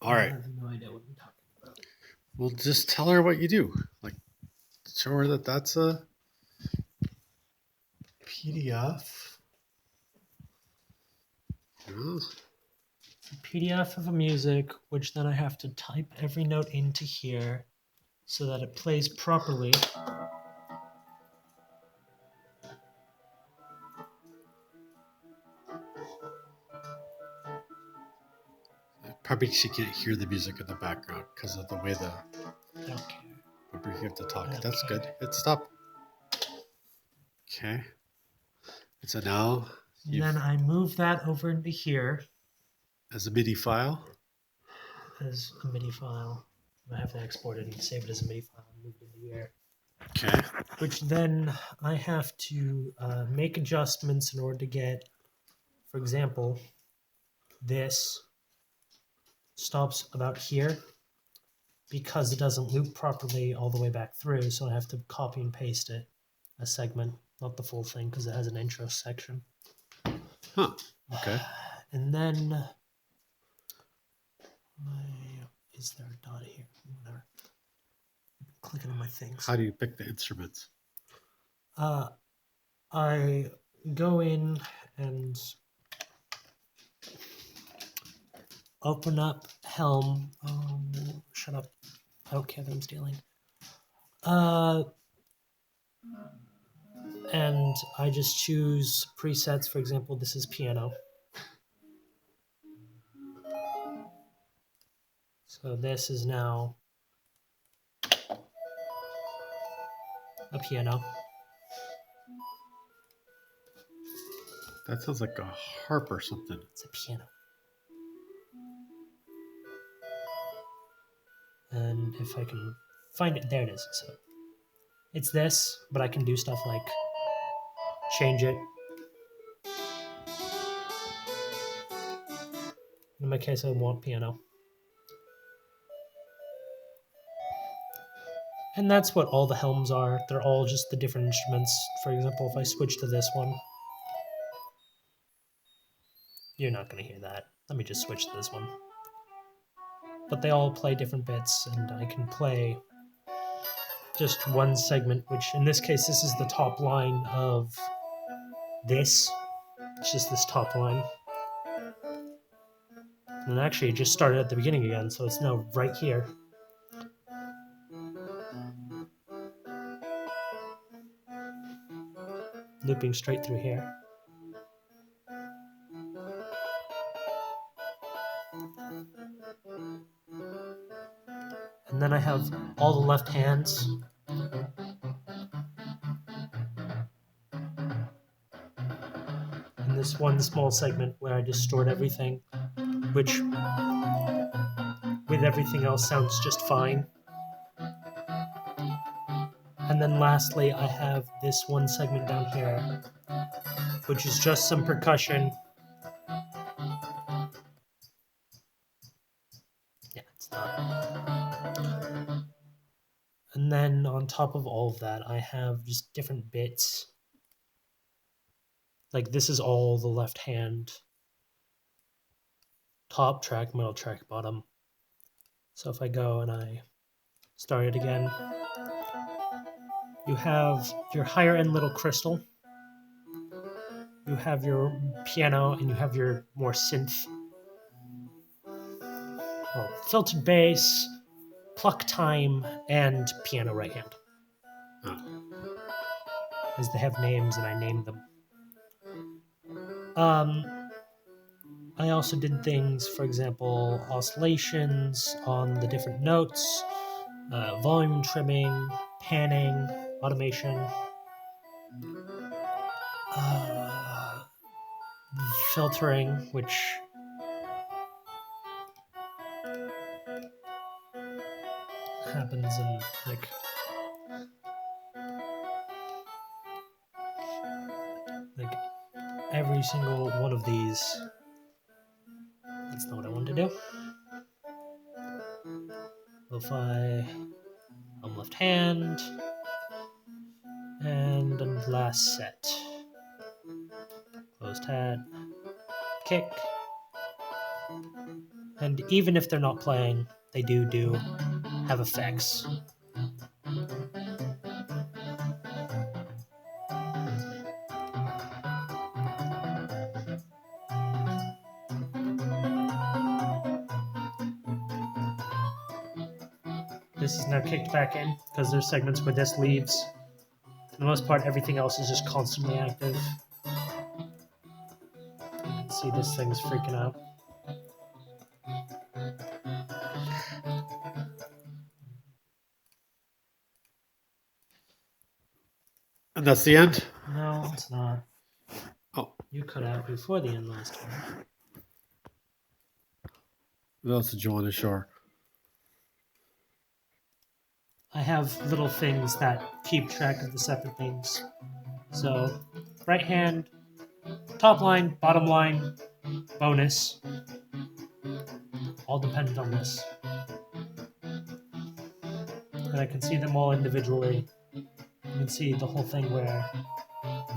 All right. I have no idea what I'm talking about. Well, just tell her what you do. Like, show her that that's a PDF. Yeah. It's a PDF of a music, which then I have to type every note into here so that it plays properly. Probably she can't hear the music in the background because of the way the. I don't care. Remember, you have to talk. I don't That's care. good. It stopped. Okay. And so now, And then I move that over into here as a MIDI file. as a MIDI file. I have to export it and save it as a MIDI file and move it into here. Okay. Which then I have to make adjustments in order to get, for example, this stops about here because it doesn't loop properly all the way back through, so I have to copy and paste it, a segment, not the full thing because it has an intro section. Huh. Okay. And then, is there a dot here? Whatever. Clicking on my things. How do you pick the instruments? I go in and open up Helm. Shut up. I don't care that I'm stealing. And I just choose presets. For example, this is piano. So this is now a piano. That sounds like a harp or something. It's a piano. And if I can find it, there it is. So it's this, but I can do stuff like change it. In my case, I want piano. And that's what all the Helms are. They're all just the different instruments. For example, if I switch to this one, you're not going to hear that. Let me just switch to this one. But they all play different bits, and I can play just one segment, which in this case, this is the top line of this. It's just this top line. And actually, it just started at the beginning again, so it's now right here. Looping straight through here. And then I have all the left hands. And this one small segment where I just stored everything, which with everything else sounds just fine. And then lastly, I have this one segment down here, which is just some percussion. Yeah, it's not. And then on top of all of that, I have just different bits. Like this is all the left hand. Top track, middle track, bottom. So if I go and I start it again, you have your higher end little crystal. You have your piano and you have your more synth. Well, filtered bass, pluck time, and piano right hand. As they have names and I named them. I also did things, for example, oscillations on the different notes, volume trimming, panning, automation, filtering, which happens in like every single one of these. That's not what I wanted to do. Lo-fi on left hand, and the last set. Closed hat, kick, And even if they're not playing, they do have effects. This is now kicked back in because there's segments where this leaves. For the most part, everything else is just constantly active. You can see this thing's freaking out. And that's the end? No, it's not. Oh, You cut out before the end last time. what else did you want to show? I have little things that keep track of the separate things. So, right hand, top line, bottom line, bonus, all dependent on this. And I can see them all individually. You can see the whole thing where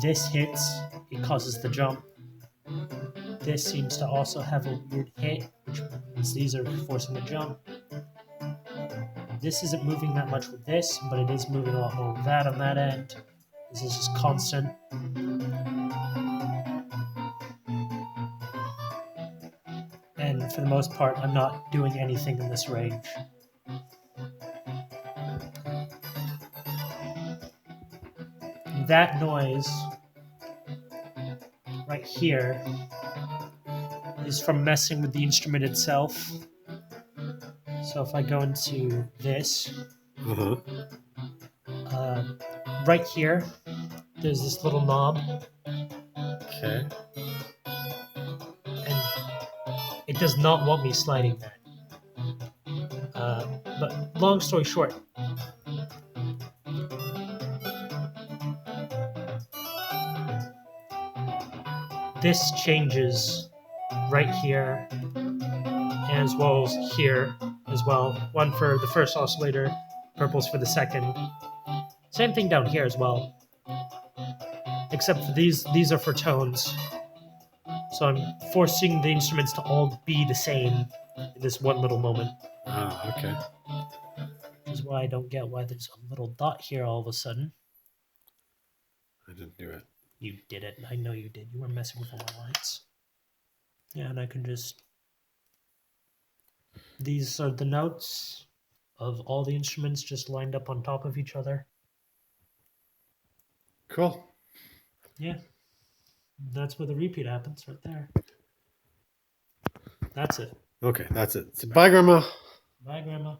this hits, it causes the jump. This seems to also have a weird hit, which means these are forcing the jump. This isn't moving that much with this, but it is moving a lot more with that on that end. This is just constant. And for the most part, I'm not doing anything in this range. That noise right here is from messing with the instrument itself. So if I go into this, right here, there's this little knob, Okay. and it does not want me sliding that. But long story short, this changes right here, as well as here as well. One for the first oscillator, purple's for the second. Same thing down here as well. Except for these are for tones. So I'm forcing the instruments to all be the same in this one little moment. Ah, okay. Which is why I don't get why there's a little dot here all of a sudden. I didn't do it. You did it. I know you did. You were messing with all my lights. Yeah, and I can just... These are the notes of all the instruments just lined up on top of each other. Cool. Yeah. That's where the repeat happens, right there. That's it. Okay, that's it. So bye, Grandma. Bye, Grandma.